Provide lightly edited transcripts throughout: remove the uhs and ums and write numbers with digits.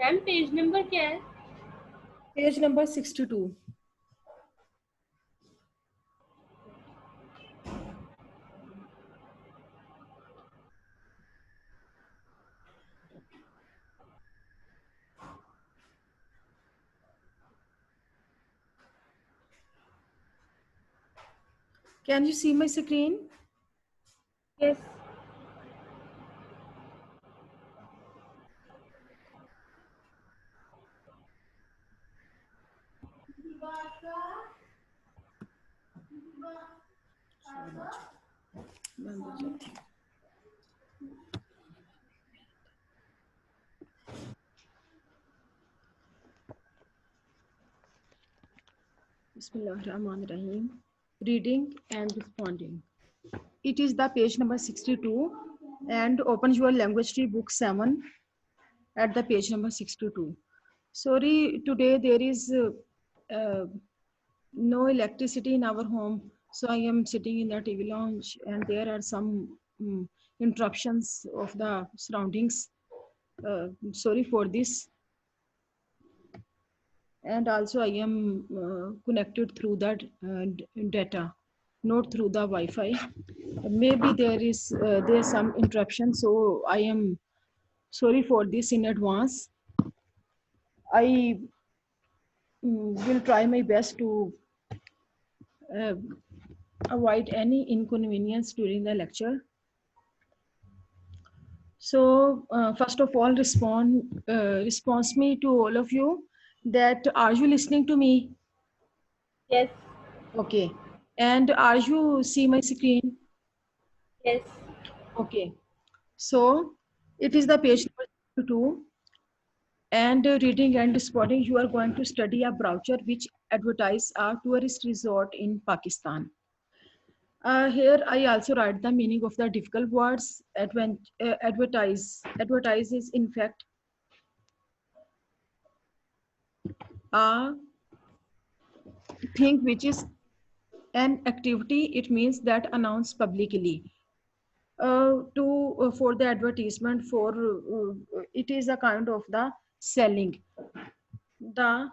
Ma'am page number क्या है? Page number 62. Can you see my screen? Yes. Bismillahirrahmanirrahim. Reading and responding. It is the page number 62 and open your language tree book 7 at the page number 62. Sorry, today there is no electricity in our home. So I am sitting in the TV lounge and there are some interruptions of the surroundings. Sorry for this. And also I am connected through that data, not through the Wi-Fi. Maybe there's some interruption, so I am sorry for this in advance. I will try my best to uh, avoid any inconvenience during the lecture. So first of all, response me to all of you that are you listening to me? Yes. Okay. And are you see my screen? Yes. Okay. So it is the page number 2. And reading and spotting, you are going to study a brochure which advertise a tourist resort in Pakistan. Here I also write the meaning of the difficult words. Advertise. Advertise is in fact a thing which is an activity. It means that announce publicly. For the advertisement for it is a kind of the selling. The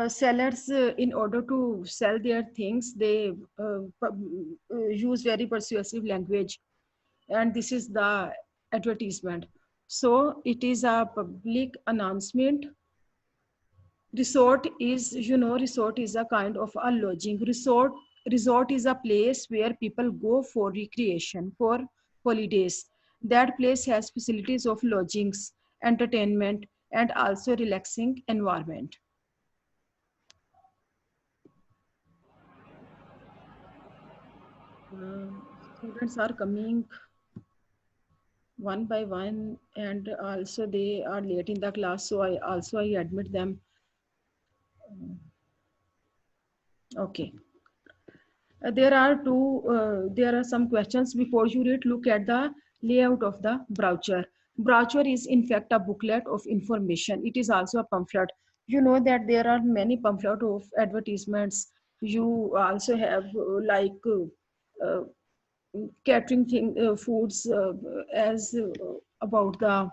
sellers in order to sell their things they use very persuasive language, and this is the advertisement. So it is a public announcement. Resort is, resort is a kind of a lodging. Resort is a place where people go for recreation, for holidays. That place has facilities of lodgings, entertainment, and also relaxing environment. Students are coming one by one, and also they are late in the class, so I admit them. Okay. There are some questions before you read. Look at the layout of the brochure. Brochure is in fact a booklet of information. It is also a pamphlet. You know that there are many pamphlet of advertisements. You also have catering foods as about the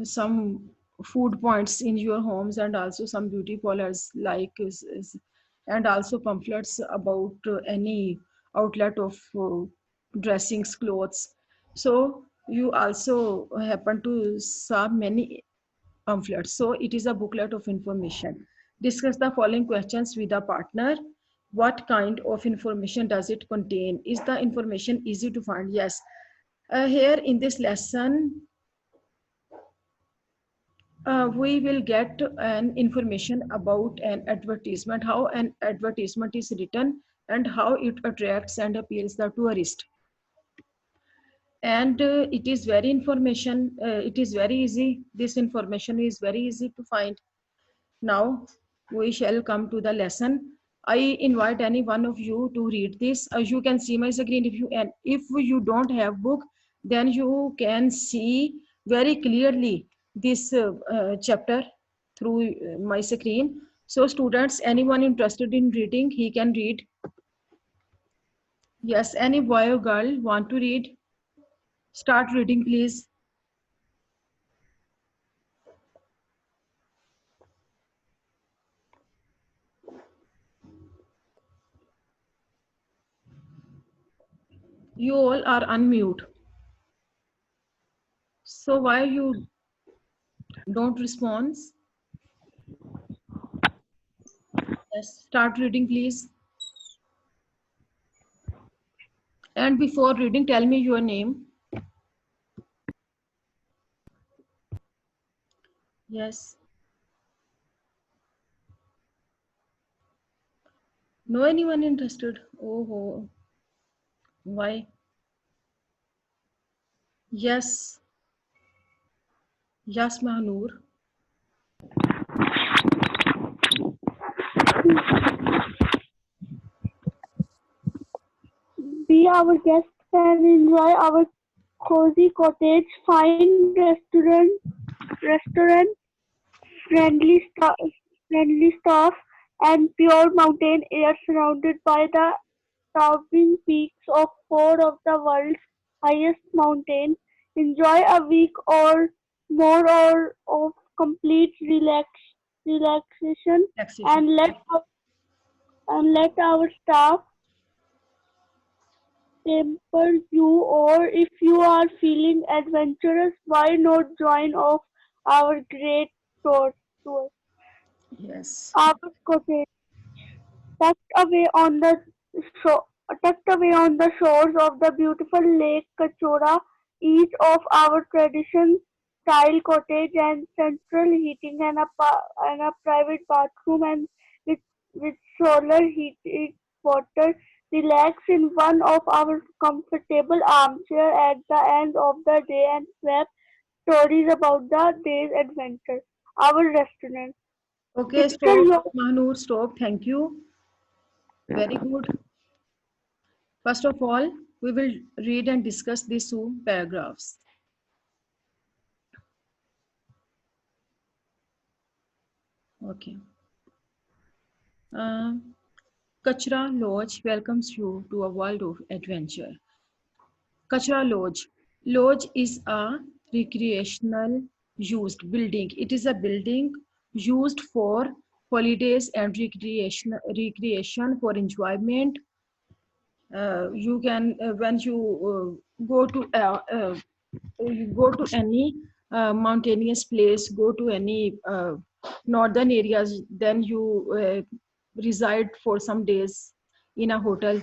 some food points in your homes, and also some beauty parlors and also pamphlets about any outlet of dressings, clothes. So you also happen to saw many pamphlets. So it is a booklet of information. Discuss the following questions with a partner. What kind of information does it contain? Is the information easy to find? Yes. Here in this lesson, we will get an information about an advertisement, how an advertisement is written, and how it attracts and appeals the tourist. And it is very information. It is very easy. This information is very easy to find. Now we shall come to the lesson. I invite any one of you to read this. As you can see my screen, if you don't have book, then you can see very clearly this chapter through my screen. So students, anyone interested in reading, he can read. Yes, any boy or girl want to read? Start reading, please. You all are unmute. So why you don't respond? Yes, start reading, please. And before reading, tell me your name. Yes. No anyone interested? Oh, why? Yes. Yes, Mahanur. Be our guest and enjoy our cozy cottage, fine restaurant, friendly staff, and pure mountain air surrounded by the towering peaks of four of the world's highest mountains. Enjoy a week or more or of complete relaxation Taxation. and let our staff temper you, or if you are feeling adventurous, why not join off our great tour? Yes. Our cottage, tucked away on the shore, tucked away on the shores of the beautiful Lake Kachora, each of our tradition style cottage and central heating and a private bathroom and with with solar heated water. Relax in one of our comfortable armchair at the end of the day and swap stories about the day's adventure. Our restaurant. Okay, Picture stop. your Mahanur, stop. Thank you. Very good. First of all, we will read and discuss these two paragraphs. Okay. Uh, Kachra Lodge welcomes you to a world of adventure. Kachra Lodge. Lodge is a recreational used building. It is a building used for holidays and recreation for enjoyment. You can when you you go to any mountainous place, go to any northern areas, then you reside for some days in a hotel.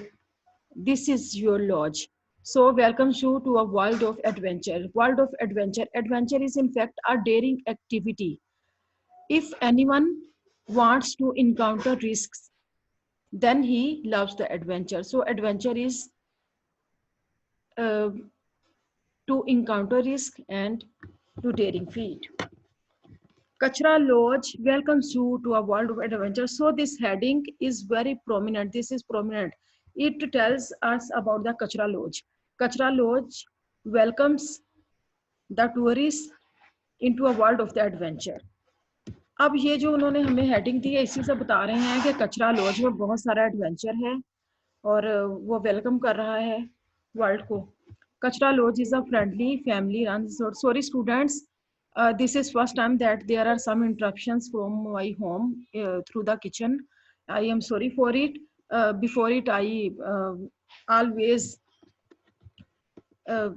This is your lodge. So welcomes you to a world of adventure. World of adventure. Adventure is in fact a daring activity. If anyone wants to encounter risks, then he loves the adventure. So adventure is uh, to encounter risk and to daring feat. Kachra Lodge welcomes you to a world of adventure. So this heading is very prominent. This is prominent. It tells us about the Kachra Lodge. Kachra Lodge welcomes the tourists into a world of the adventure. अब ये जो उन्होंने हमें heading दी है इसी से बता रहे हैं कि कचरा लॉज में बहुत सारा एडवेंचर है और वो वेलकम कर रहा है वर्ल्ड को. Kachra Lodge is a friendly family run resort. Sorry students, this is first time that there are some interruptions from my home through the kitchen. I am sorry for it. Before it I always uh,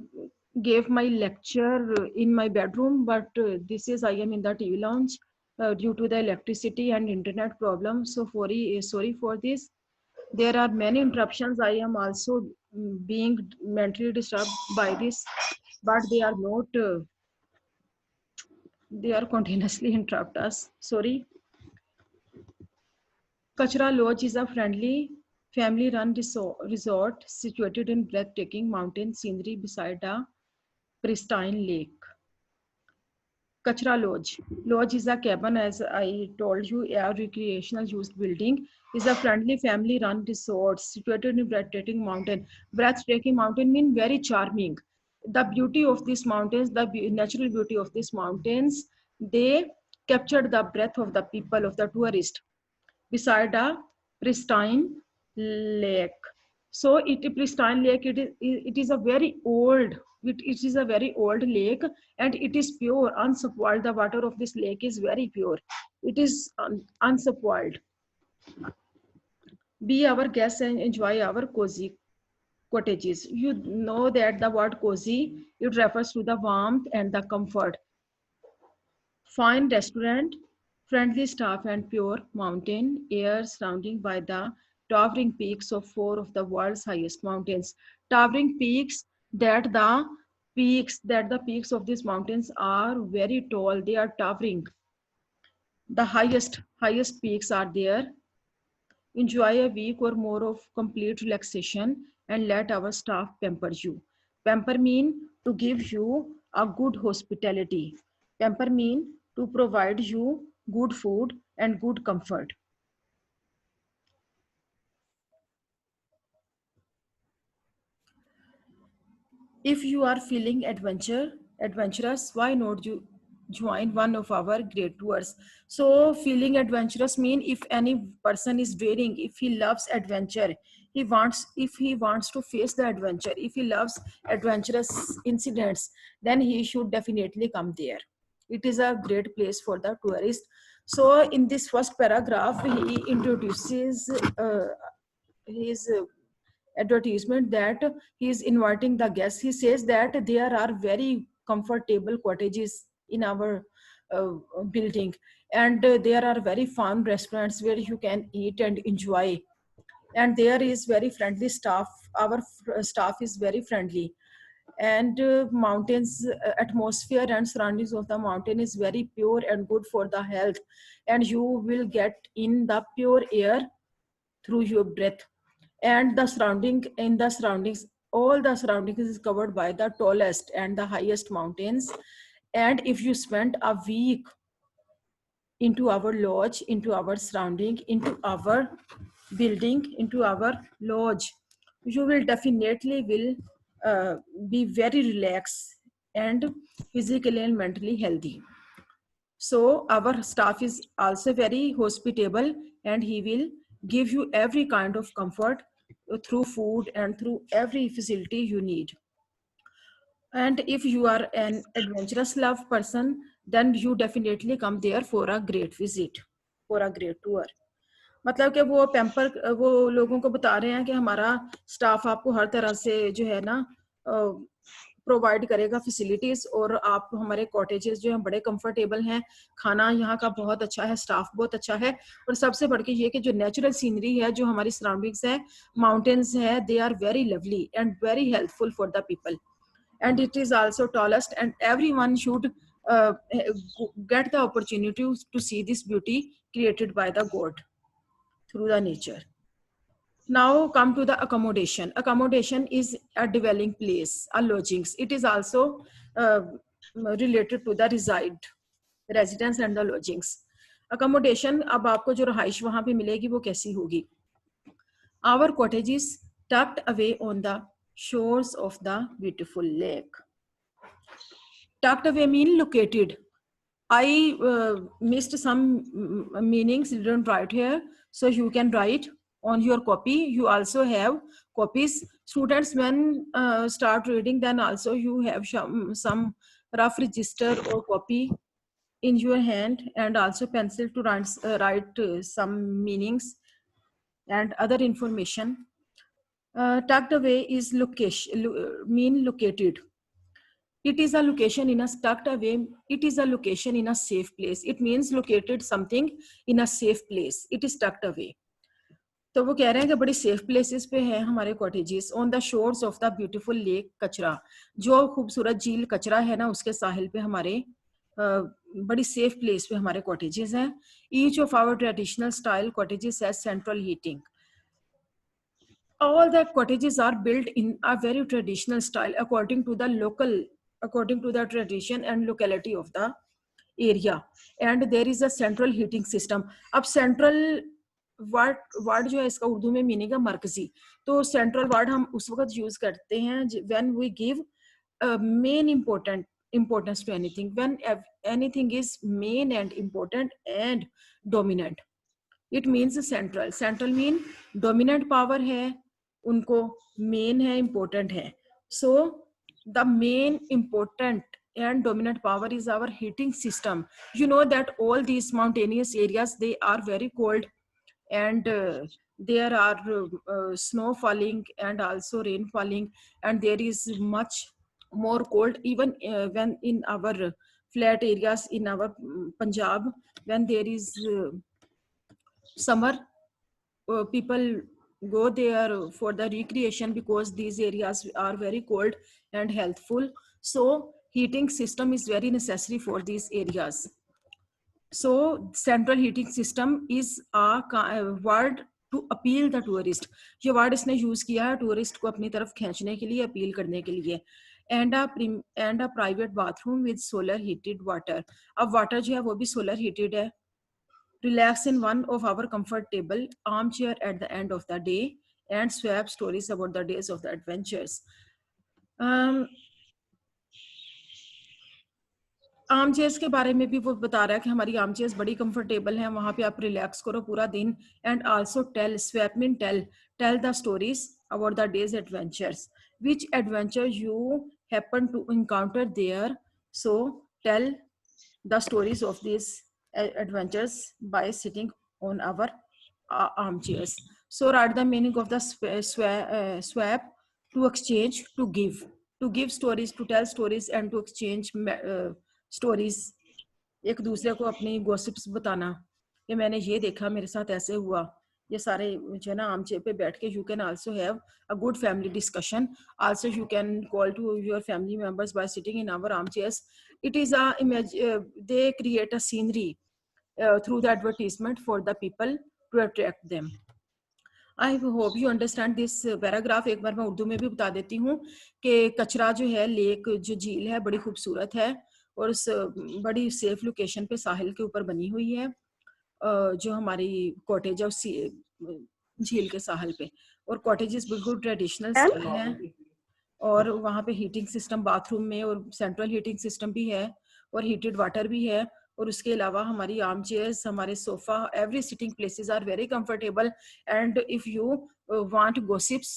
gave my lecture in my bedroom, but this is I am in the TV lounge due to the electricity and internet problems. So sorry for this. There are many interruptions. I am also being mentally disturbed by this, but they are not. They are continuously interrupt us. Sorry. Kachra Lodge is a friendly family-run resort situated in breathtaking mountain scenery beside a pristine lake. Kachra Lodge. Lodge is a cabin, as I told you, a recreational used building. Is a friendly family-run resort situated in breathtaking mountain. Breathtaking mountain mean very charming. The beauty of these mountains, the natural beauty of these mountains, they captured the breath of the people, of the tourist, beside a pristine lake. So pristine lake, it is a very old, it is a very old lake and it is pure, unspoiled. The water of this lake is very pure. It is unspoiled. Be our guest and enjoy our cozy cottages. You know that the word cozy, it refers to the warmth and the comfort. Fine restaurant, friendly staff, and pure mountain air surrounding by the towering peaks of four of the world's highest mountains. Towering peaks that the peaks of these mountains are very tall. They are towering. The highest peaks are there. Enjoy a week or more of complete relaxation and let our staff pamper you. Pamper mean to give you a good hospitality. Pamper mean to provide you good food and good comfort. If you are feeling adventurous, why not you join one of our great tours? So feeling adventurous mean if any person is daring, if he loves adventure, if he wants to face the adventure, if he loves adventurous incidents, then he should definitely come there. It is a great place for the tourist. So in this first paragraph, he introduces his advertisement that he is inviting the guests. He says that there are very comfortable cottages in our building, and there are very fun restaurants where you can eat and enjoy. And there is very friendly staff. Our staff is very friendly, and mountains atmosphere and surroundings of the mountain is very pure and good for the health, and you will get in the pure air through your breath. And the surroundings, all the surroundings is covered by the tallest and the highest mountains. And if you spend a week into our lodge, into our surrounding, into our building, into our lodge, you will definitely will be very relaxed and physically and mentally healthy. So our staff is also very hospitable, and he will give you every kind of comfort through food and through every facility you need. And if you are an adventurous love person, then you definitely come there for a great visit, for a great tour. मतलब कि वो लोगों को बता रहे हैं कि हमारा स्टाफ आपको हर तरह से जो है ना प्रोवाइड करेगा फैसिलिटीज, और आप हमारे कॉटेजेस जो हैं बड़े कंफर्टेबल हैं, खाना यहाँ का बहुत अच्छा है, स्टाफ बहुत अच्छा है, और सबसे बढ़ के ये कि जो नेचुरल सीनरी है, जो हमारी सराउंडिंग्स है, माउंटेन्स है, they are very lovely and very helpful for the people. And it is also tallest, and everyone should get the opportunity to see this beauty created by the God through the nature. Now come to the accommodation. Accommodation is a dwelling place, a lodgings. It is also related to the residence and the lodgings. Accommodation, अब आपको जो रहाइश वहां पे मिलेगी वो कैसी होगी? Our cottages tucked away on the shores of the beautiful lake. Tucked away mean located. I missed some meanings, didn't write here, so you can write on your copy. You also have copies. Students, when start reading, then also you have some rough register or copy in your hand, and also pencil to write some meanings and other information. Tucked away is mean located. It is a location in a tucked away. It is a location in a safe place. It means located something in a safe place. It is tucked away. तो वो कह रहे हैं कि बड़ी safe places पे हैं हमारे cottages on the shores of the beautiful lake कचरा. जो खूबसूरत झील कचरा है ना, उसके साहिल पे हमारे बड़ी सेफ प्लेस पे हमारे कॉटेजेस हैं. Each of our traditional style cottages has central heating. All the cottages are built in a very traditional style according to the tradition and locality of the area, and there is a central heating system. अब central word जो है इसका उर्दू में meaning है मरकजी. तो central word हम उस वक्त यूज करते हैं when we give main importance to anything, when anything is main and important and dominant. It means central. Central mean dominant power है, उनको main है, important है. So the main important and dominant power is our heating system. You know that all these mountainous areas, they are very cold, and there are snow falling and also rain falling, and there is much more cold even when in our flat areas in our Punjab, when there is summer, people go there for the recreation because these areas are very cold and healthful. So heating system is very necessary for these areas. So central heating system is a word to appeal the tourist. ये word इसने use किया है tourist को अपनी तरफ खींचने के लिए, appeal करने के लिए. And a private bathroom with solar heated water. अब water जो है वो भी solar heated है. Relax in one of our comfortable armchair at the end of the day and swap stories about the days of the adventures. Arm chairs के बारे में भी वो बता रहा है कि हमारी आर्म चेयर्स बड़ी कंफर्टेबल हैं, वहां पे आप रिलैक्स करो पूरा दिन. And also tell, swap mean tell the stories about the day's adventures, which adventure you happen to encounter there. So tell the stories of these adventures by sitting on our armchairs. So write the meaning of the swap: to exchange, to give stories, to tell stories and to exchange stories, एक दूसरे को अपनी gossips बताना कि मैंने ये देखा, मेरे साथ ऐसे हुआ. ये सारे जो है ना आम चेयर पे बैठ के you can also have a good family discussion. Also you can call to your family members by sitting in our arm chairs. It is a image, they create a scenery through the advertisement for the people to attract them. I hope you understand this paragraph. एक बार मैं उर्दू में भी बता देती हूँ कि कचरा जो है, लेक जो झील है, बड़ी खूबसूरत है और उस बड़ी सेफ लोकेशन पे साहिल के ऊपर बनी हुई है, जो हमारी कॉटेज है उस झील के साहिल पे. और कॉटेजेस बिल्कुल ट्रेडिशनल स्टाइल है और वहाँ पे हीटिंग सिस्टम बाथरूम में और सेंट्रल हीटिंग सिस्टम भी है और हीटेड वाटर भी है. और उसके अलावा हमारी आर्म चेयर्स, हमारे sofa, every sitting places are very comfortable. And if you want gossips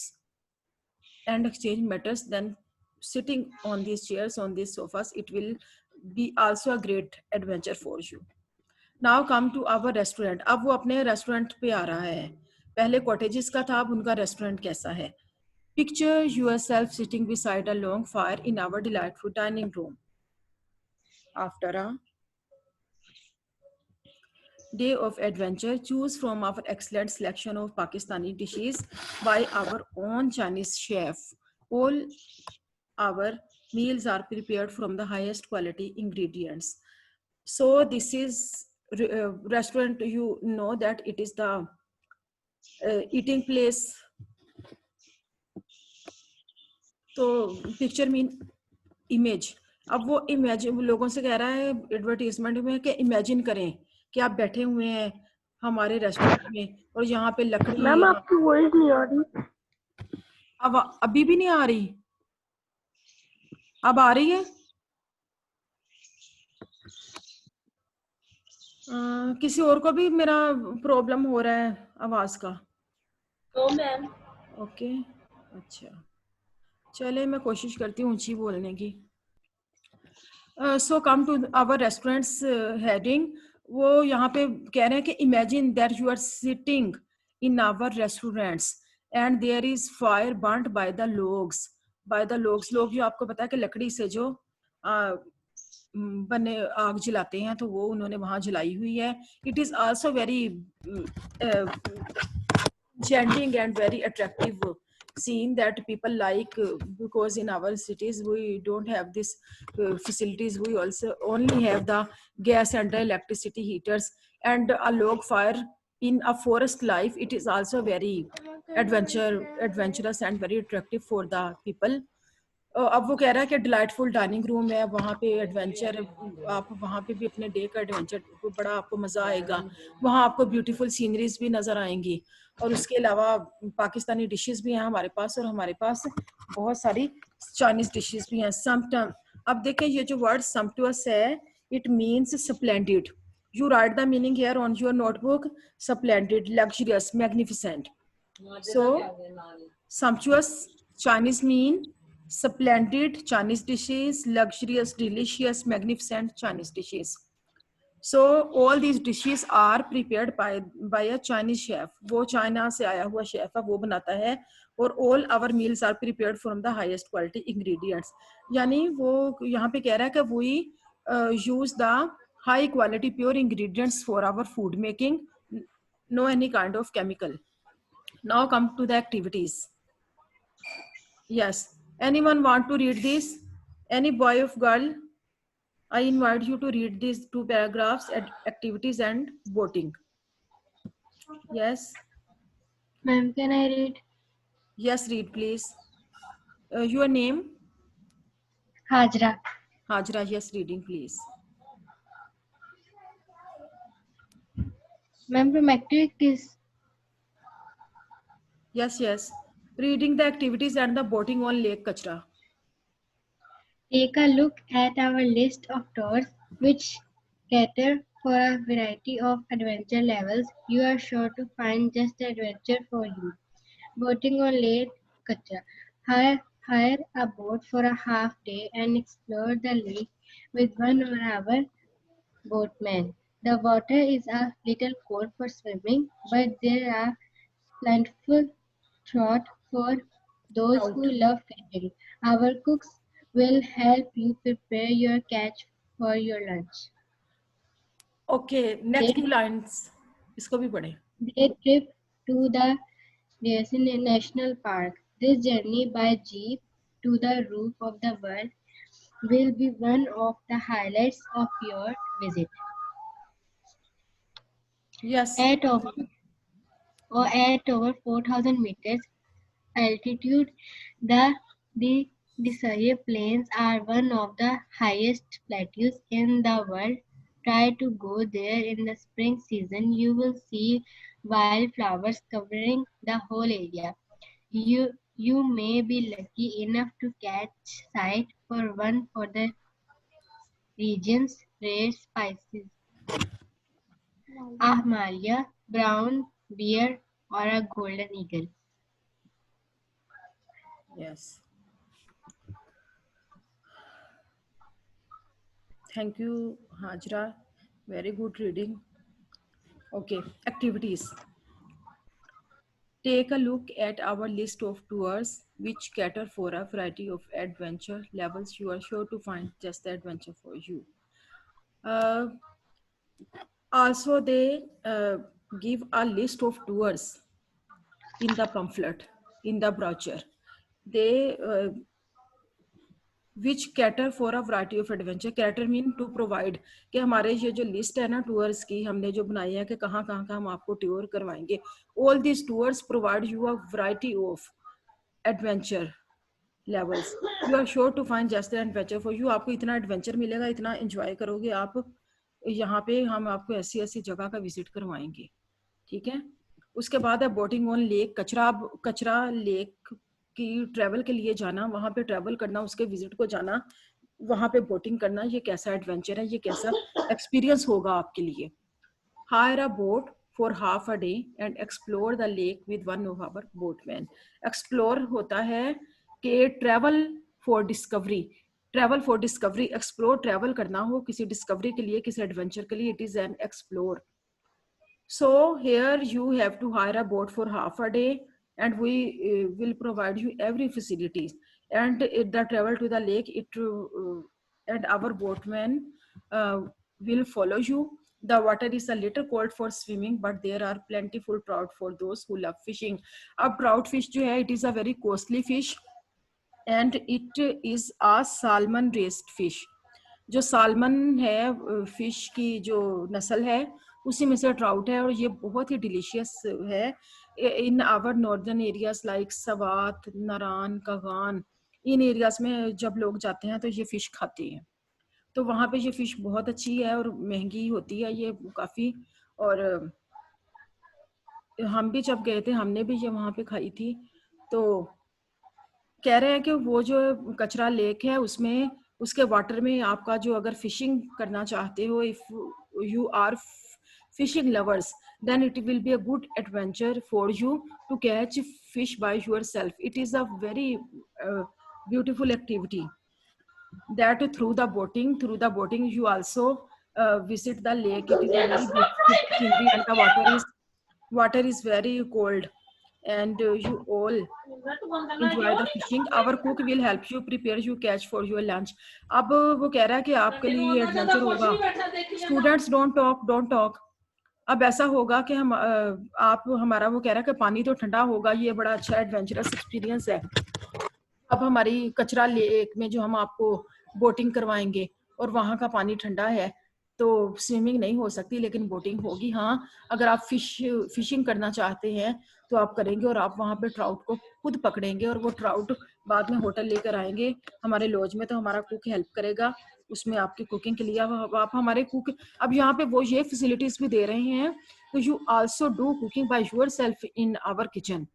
and exchange matters, then sitting on these chairs, on these sofas, it will be also a great adventure for you. Now come to our restaurant. अब वो अपने restaurant पे आ रहा है. पहले cottages का था, अब उनका रेस्टोरेंट कैसा है. Picture yourself sitting beside a long fire in our delightful dining room. After a day of adventure, choose from our excellent selection of Pakistani dishes by our own Chinese chef. All our meals are prepared from the highest quality ingredients. So this is restaurant, you know that it is the eating place. तो picture mean image. अब वो image लोगों से कह रहा है advertisement में कि इमेजिन करें कि आप बैठे हुए हैं हमारे रेस्टोरेंट में और यहाँ पे लकड़ी. मैम आपकी वॉइस नहीं आ रही. अब अभी भी नहीं आ रही? अब आ रही है? किसी और को भी मेरा प्रॉब्लम हो रहा है आवाज का? No ma'am. ओके, अच्छा, चले मैं कोशिश करती हूँ ऊंची बोलने की. So come to our restaurants heading. वो यहाँ पे कह रहे हैं कि imagine that you are sitting in our restaurants and there is fire burned by the logs. लोग जो आपको पता है कि लकड़ी से जो बने आग जलाते हैं, तो वो उन्होंने वहां जलाई हुई है. It is also very enchanting and very attractive scene that people like, because in our cities we don't have this facilities. We also only have the gas and the electricity heaters, and a log fire in a forest life, it is also very adventurous and very attractive for the people. अब वो कह रहा है कि delightful dining room है, वहाँ पे adventure, आप वहाँ पे भी अपने डे का एडवेंचर बड़ा आपको मज़ा आएगा. वहाँ आपको ब्यूटीफुल सीनरीज भी नज़र आएंगी और उसके अलावा पाकिस्तानी डिशेस भी हैं हमारे पास और हमारे पास बहुत सारी चाइनीज डिशेस भी हैं. अब देखें ये जो वर्ड सम्पटुअस है, it means splendid. You write the meaning here on your notebook. Splendid, luxurious, magnificent. So sumptuous Chinese mean splendid Chinese dishes, luxurious, delicious, magnificent Chinese dishes. So all these dishes are prepared by a Chinese chef. वो China से आया हुआ chef है, वो बनाता है. और all our meals are prepared from the highest quality ingredients. यानी वो यहाँ पे कह रहा है कि we use the high quality pure ingredients for our food making, no any kind of chemical. Now come to the activities. Yes, anyone want to read this? Any boy or girl? I invite you to read these two paragraphs, activities and voting. Yes. Ma'am, can I read? Yes, read please. Your name? Hajra. Hajra, yes, reading please. Ma'am, from activities. Yes, yes. Reading the activities and the boating on Lake Kachra. Take a look at our list of tours which cater for a variety of adventure levels. You are sure to find just the adventure for you. Boating on Lake Kachra. Hire a boat for a half day and explore the lake with one of our boatmen. The water is a little cold for swimming, but there are plentiful trout for those who love fishing. Our cooks will help you prepare your catch for your lunch. Okay, next two lines. इसको भी पढ़े. Day trip to the Yasin National Park. This journey by jeep to the roof of the world will be one of the highlights of your visit. Yes. At over 4,000 meters altitude, the Desire Plains are one of the highest plateaus in the world. Try to go there in the spring season. You will see wildflowers covering the whole area. You may be lucky enough to catch sight for one for the region's rare spices. A Himalaya, brown bear, or a golden eagle. Yes. Thank you, Hajra. Very good reading. Okay, activities. Take a look at our list of tours which cater for a variety of adventure levels. You are sure to find just the adventure for you. Also, they give a list of tours in the pamphlet, in the brochure. They which cater for a variety of adventure. Cater mean to provide. कि हमारे ये जो list है ना tours की हमने जो बनाई है कि कहाँ कहाँ का हम आपको टूर करवाएंगे. All these tours provide you a variety of adventure levels. You are sure to find just the adventure for you. आपको इतना adventure मिलेगा, इतना enjoy करोगे आप. यहाँ पे हम आपको ऐसी ऐसी जगह का विजिट करवाएंगे. ठीक है. उसके बाद है बोटिंग ऑन लेक कचरा. कचरा लेक की ट्रैवल के लिए जाना, वहां पे ट्रैवल करना, उसके विजिट को जाना, वहां पे बोटिंग करना, ये कैसा एडवेंचर है, ये कैसा एक्सपीरियंस होगा आपके लिए. Hire a boat for half a day and explore the lake with one of our boatman. Explore होता है कि travel for discovery. Travel for discovery, explore travel करना हो किसी डिस्कवरी के लिए, किसी एडवेंचर के लिए, it is an explore. So here you have to hire a boat for half a day and we will provide you every facilities. And the travel to the lake, and our boatman will follow you. The water is a little cold for swimming, but there are plentiful trout for those who love fishing. A trout fish जो है, it is a very costly fish and it is a salmon raised fish. जो salmon है fish की जो नस्ल है उसी में से ट्राउट है और ये बहुत ही डिलीशियस है. In our northern areas like Swat, Naran, Kaghan, इन एरियाज में जब लोग जाते हैं तो ये फिश खाते हैं. तो वहाँ पे ये फिश बहुत अच्छी है और महंगी होती है ये काफ़ी. और हम भी जब गए थे हमने भी ये वहाँ पे खाई थी. तो कह रहे हैं कि वो जो कचरा लेक है उसमें उसके वाटर में आपका जो अगर फिशिंग करना चाहते हो, if you are fishing lovers, then it will be a good adventure for you to catch fish by yourself. It is a very beautiful activity that through the boating you also visit the lake. It is a very beautiful scenery and the water is very cold, and you all enjoy the fishing. Our cook will help you prepare you catch for your lunch. अब वो कह रहा है कि आपके लिए ये adventure होगा. Students don't talk. अब ऐसा होगा कि हम आप हमारा वो कह रहा है कि पानी तो ठंडा होगा, ये बड़ा अच्छा एडवेंचरस एक्सपीरियंस है. अब हमारी कचरा लेक में जो हम आपको बोटिंग करवाएंगे और वहाँ का पानी ठंडा है, तो स्विमिंग नहीं हो सकती लेकिन बोटिंग होगी. हाँ, अगर आप फिशिंग करना चाहते हैं तो आप करेंगे और आप वहाँ पे ट्राउट को खुद पकड़ेंगे और वो ट्राउट बाद में होटल लेकर आएंगे हमारे लॉज में, तो हमारा कुक हेल्प करेगा उसमें आपकी कुकिंग के लिए. आप हमारे कुक अब यहाँ पे वो ये फैसिलिटीज भी दे रहे हैं, तो you also do cooking by yourself in our kitchen.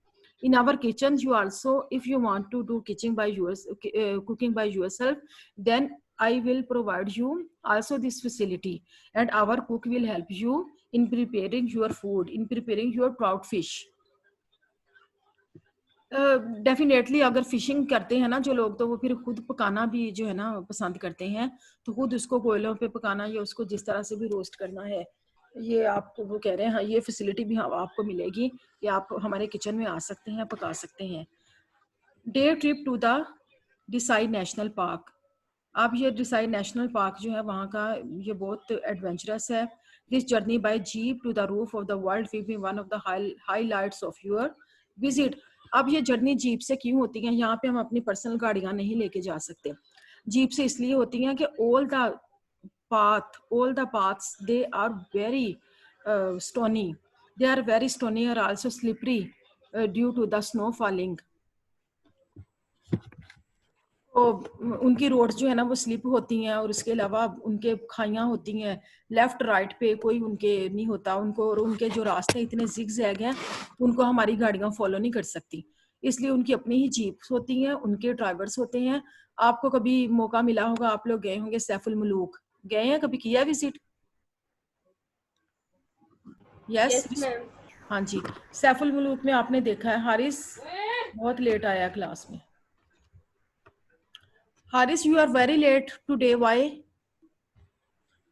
In our kitchen, you also, if you want to do cooking by yourself, then I will provide you also this facility, and our cook will help you in preparing your food, in preparing your trout fish. Definitely अगर fishing करते हैं ना जो लोग, तो वो फिर खुद पकाना भी जो है ना पसंद करते हैं, तो खुद उसको कोयलों पे पकाना या उसको जिस तरह से भी रोस्ट करना है, ये आपको वो कह रहे हैं. हाँ, ये फैसिलिटी भी आपको मिलेगी कि आप हमारे किचन में आ सकते हैं, पका सकते हैं. Day trip to the Deosai national park. अब ये डिसाई नेशनल पार्क जो है वहाँ का, ये बहुत एडवेंचरस है. This journey by jeep to the roof of the world will be one of the highlights of your visit. अब ये जर्नी जीप से क्यों होती है? यहाँ पे हम अपनी पर्सनल गाड़ियां नहीं लेके जा सकते. जीप से इसलिए होती हैं कि all the paths, they are very stony. They are very stony or also slippery due to the snow falling. तो उनकी रोड्स जो है ना वो स्लिप होती हैं, और उसके अलावा उनके खाइयाँ होती हैं, लेफ्ट राइट पे कोई उनके नहीं होता उनको, और उनके जो रास्ते इतने जिगजैग हैं उनको हमारी गाड़ियाँ फॉलो नहीं कर सकती. इसलिए उनकी अपनी ही जीप्स होती हैं, उनके ड्राइवर्स होते हैं. आपको कभी मौका मिला होगा, आप लोग गए होंगे सैफुल मलूक, गए हैं कभी, किया विजिट? Yes ma'am. हाँ जी, सैफुल मलूक में आपने देखा है. हारिस बहुत लेट आया क्लास में. Haris, you are very late today. Why?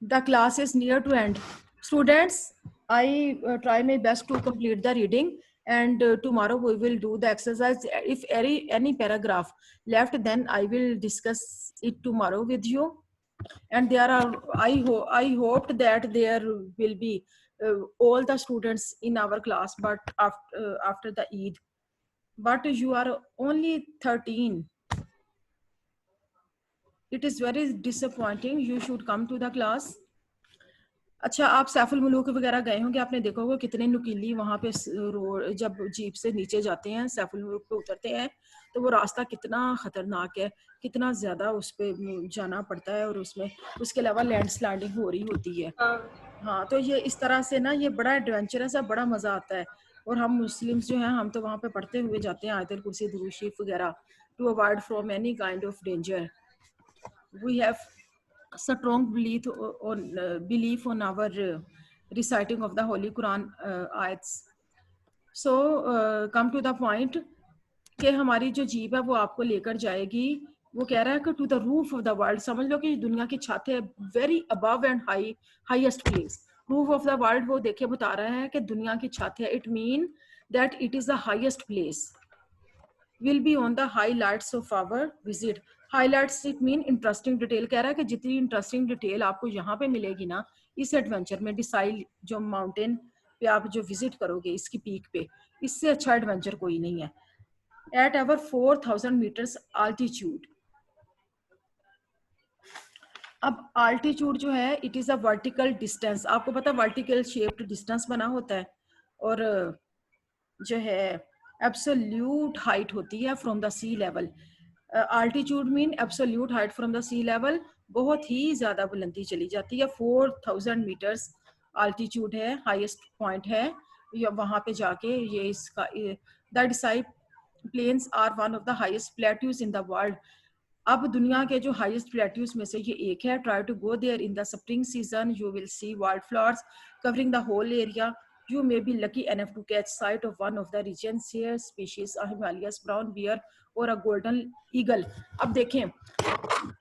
The class is near to end. Students, I try my best to complete the reading, and tomorrow we will do the exercise. If any paragraph left, then I will discuss it tomorrow with you. And there are, I hoped that there will be all the students in our class, but after the Eid. But you are only 13. It is very disappointing. You should come to the class. अच्छा, आप सैफुल मुलूक वगैरह गए होंगे, आपने देखा होगा कितने नुकीली वहाँ पे रोड, जब जीप से नीचे जाते हैं सैफुल मुलूक पे उतरते हैं, तो वो रास्ता कितना खतरनाक है, कितना ज्यादा उस पे जाना पड़ता है, और उसमें उसके अलावा लैंडस्लाइडिंग हो रही होती है. हाँ, तो ये इस तरह से ना ये बड़ा एडवेंचरस है, बड़ा मजा आता है. और हम मुस्लिम्स जो हैं, हम तो वहाँ पे पढ़ते हुए जाते हैं आयतुल कुर्सी, दुरूद शरीफ वगैरह, to avoid from any kind of danger. We have strong belief on our reciting of the Holy Quran ayats. So come to the point कि हमारी जो जीप है वो आपको लेकर जाएगी. वो कह रहा है कि to the roof of the world, समझ लो कि दुनिया की छत है, very above and highest place. Roof of the world वो देखिए बता रहा है कि दुनिया की छत है. It mean that it is the highest place. will be on the highlights of our visit. Highlights it mean interesting detail. कह रहा है कि जितनी इंटरेस्टिंग डिटेल आपको यहाँ पे मिलेगी ना इस एडवेंचर में, डिसाइल जो माउंटेन पे आप जो विजिट करोगे इसकी पीक पे, इससे अच्छा एडवेंचर कोई नहीं है. At our 4000 meters altitude. अब altitude जो है it is a vertical distance. आपको पता है vertical shaped distance बना होता है, और जो है absolute height होती है from the sea level. Altitude mean absolute height from the sea level. बहुत ही ज्यादा बुलंदी चली जाती है. 4000 meters altitude है, highest point है. या वहां पे जाके ये इसका the Desai plains are one of the highest plateaus in the world. अब दुनिया के जो highest plateaus में से ये एक है. Try to go there in the spring season. You will see wildflowers covering the whole area. You may be lucky enough to catch sight of one of the region's rare species, a Himalayas brown bear or a golden eagle. अब देखें,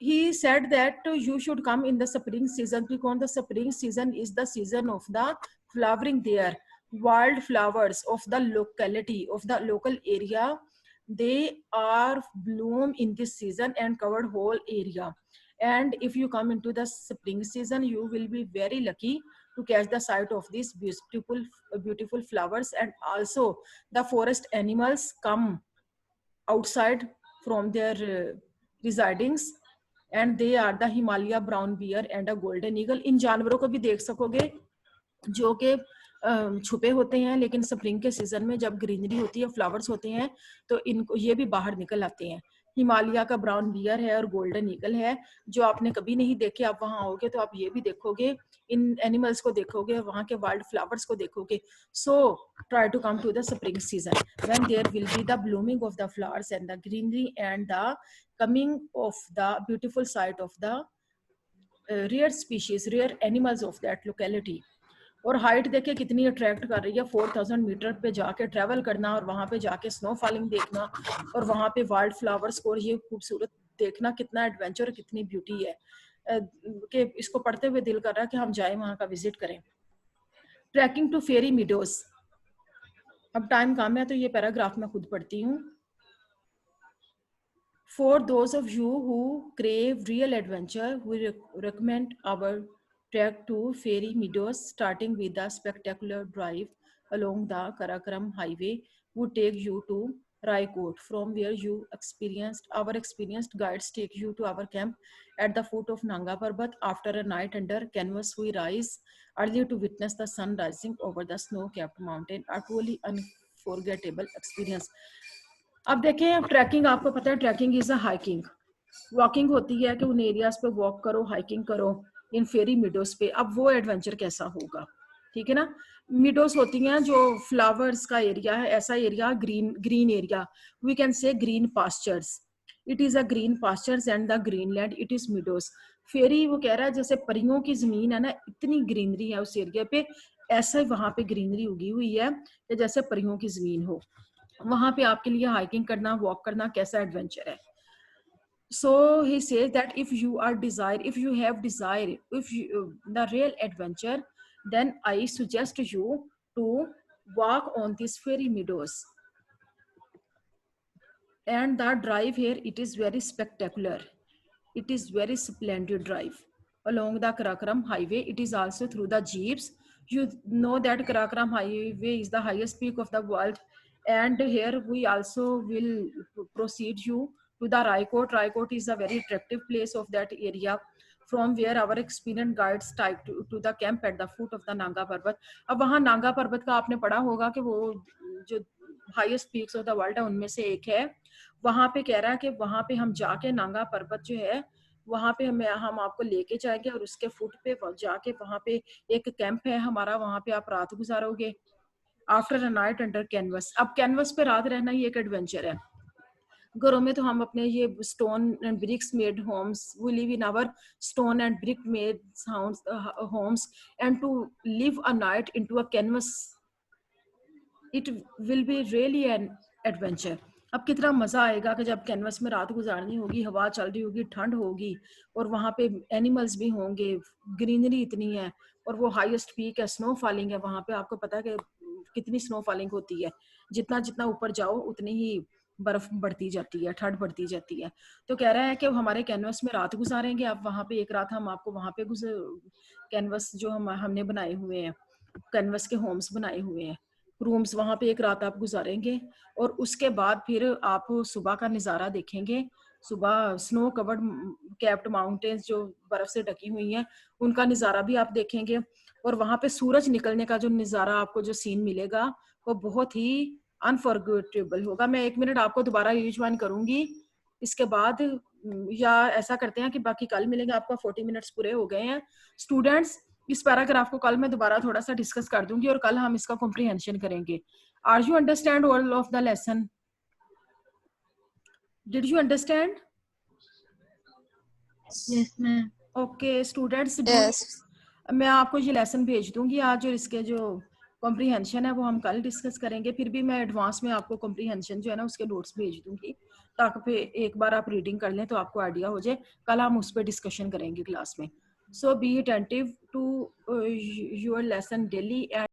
he said that you should come in the spring season because the spring season is the season of the flowering there. Wild flowers of the locality, of the local area, they are bloom in this season and covered whole area. And if you come into the spring season, you will be very lucky to catch the sight of these beautiful flowers. And also the forest animals come outside from their residings, and they are the Himalaya brown bear and a golden eagle. इन जानवरों को भी देख सकोगे जो कि छुपे होते हैं, लेकिन स्प्रिंग के सीजन में जब ग्रीनरी होती है, फ्लावर्स होते हैं, तो इनको ये भी बाहर निकल आते हैं. हिमालय का ब्राउन बियर है और गोल्डन ईगल है, जो आपने कभी नहीं देखे. आप वहां आओगे तो आप ये भी देखोगे, इन एनिमल्स को देखोगे, वहां के वाइल्ड फ्लावर्स को देखोगे. So try to come to the spring season when there will be the blooming of the flowers and the greenery and the coming of the beautiful sight of the rare species, rare animals of that locality. और height देखिए कितनी attract कर रही है. 4000 metre पे जाके travel करना और वहां पे जाके स्नो फॉलिंग देखना और वहां पे वाइल्ड फ्लावर्स को ये खूबसूरत देखना, कितना एडवेंचर, कितनी ब्यूटी है कि इसको पढ़ते हुए दिल कर रहा है कि हम जाए वहां का विजिट करें. Trekking to fairy meadows. अब टाइम कम है तो ये पैराग्राफ मैं खुद पढ़ती हूँ. For those of you who crave real adventure, we recommend our trek to Fairy Meadows, starting with a spectacular drive along the Karakoram Highway, would take you to Raikot, from where our experienced guides take you to our camp at the foot of Nanga Parbat. After a night under canvas, we rise early to witness the sun rising over the snow-capped mountain, a truly unforgettable experience. अब देखें, trekking, आपको पता है trekking is a hiking. Walking होती है कि उन areas पे वॉक करो, हाइकिंग करो इन फेरी मिडोज पे. अब वो एडवेंचर कैसा होगा, ठीक है ना. मिडोज होती हैं जो फ्लावर्स का एरिया है, ऐसा area, green area, we can say green pastures. It is a green pastures and the green land, it is meadows. फेरी वो कह रहा है जैसे परियों की जमीन है ना, इतनी ग्रीनरी है उस एरिया पे, ऐसा वहां पे ग्रीनरी उगी हुई है जैसे परियों की जमीन हो. वहां पे आपके लिए हाइकिंग करना, वॉक करना कैसा एडवेंचर है. So he says that if you have desire, the real adventure, then I suggest you to walk on these fairy meadows. And the drive here, it is very spectacular. It is very splendid drive along the Karakoram highway. It is also through the jeeps. You know that Karakoram highway is the highest peak of the world. And here we also will proceed you to the Raikot. Raikot is a very attractive place of that area, from where our experienced guides take to the camp at the foot of the Nanga Parbat. अब वहाँ नांगा पर्वत का आपने पढ़ा होगा कि वो जो highest peaks of the world है उनमें से एक है. वहां पे कह रहा है कि वहां पे हम जाके नांगा पर्वत जो है वहां पे हम आपको लेके जाएंगे और उसके फुट पे जाके वहां पे एक कैंप है हमारा, वहां पे आप रात गुजारोगे. After a night under canvas. अब कैनवस पे रात रहना ही एक एडवेंचर है. घरों में तो हम अपने ये stone and bricks made homes, we live in our stone and brick made homes, and to live a night into a canvas, it will be really an adventure. अब कितना मजा आएगा कि जब कैनवस में रात गुजारनी होगी, हवा चल रही होगी, ठंड होगी और वहां पे एनिमल्स भी होंगे, ग्रीनरी इतनी है और वो हाईएस्ट पीक है, स्नो फॉलिंग है वहां पे. आपको पता है कि कितनी स्नो फॉलिंग होती है, जितना जितना ऊपर जाओ उतनी ही बर्फ बढ़ती जाती है, ठंड बढ़ती जाती है. तो कह रहा है कि हमारे कैनवस में रात गुजारेंगे आप वहां पे, एक रात हम आपको वहां पे कैनवस जो हमने बनाए हुए हैं, कैनवस के होम्स बनाए हुए हैं, रूम्स, वहां पे एक रात आप गुजारेंगे और उसके बाद फिर आप सुबह का नज़ारा देखेंगे. सुबह स्नो कवर्ड कैप्ड माउंटेन्स जो बर्फ से ढकी हुई हैं उनका नज़ारा भी आप देखेंगे और वहां पे सूरज निकलने का जो नज़ारा आपको जो सीन मिलेगा वो बहुत ही अनफॉरगेटेबल होगा. मैं 1 मिनट आपको दोबारा रिवाइंड करूंगी, इसके बाद या ऐसा करते हैं कि बाकी कल मिलेंगे. आपका 40 मिनट्स पूरे हो गए हैं स्टूडेंट्स. इस पैराग्राफ को कल मैं दोबारा थोड़ा सा डिस्कस कर दूंगी और कल हम इसका कॉम्प्रिहेंशन करेंगे. Are you understand all of the lesson? Did you understand? Yes, ma'am. Okay students, Yes. मैं आपको ये लेसन भेज दूंगी आज और इसके जो कॉम्प्रिहेंशन है वो हम कल डिस्कस करेंगे. फिर भी मैं एडवांस में आपको कॉम्प्रिहेंशन जो है ना उसके नोट्स भेज दूंगी ताकि फिर एक बार आप रीडिंग कर लें तो आपको आइडिया हो जाए, कल हम उस पर डिस्कशन करेंगे क्लास में. So be attentive to your lesson daily and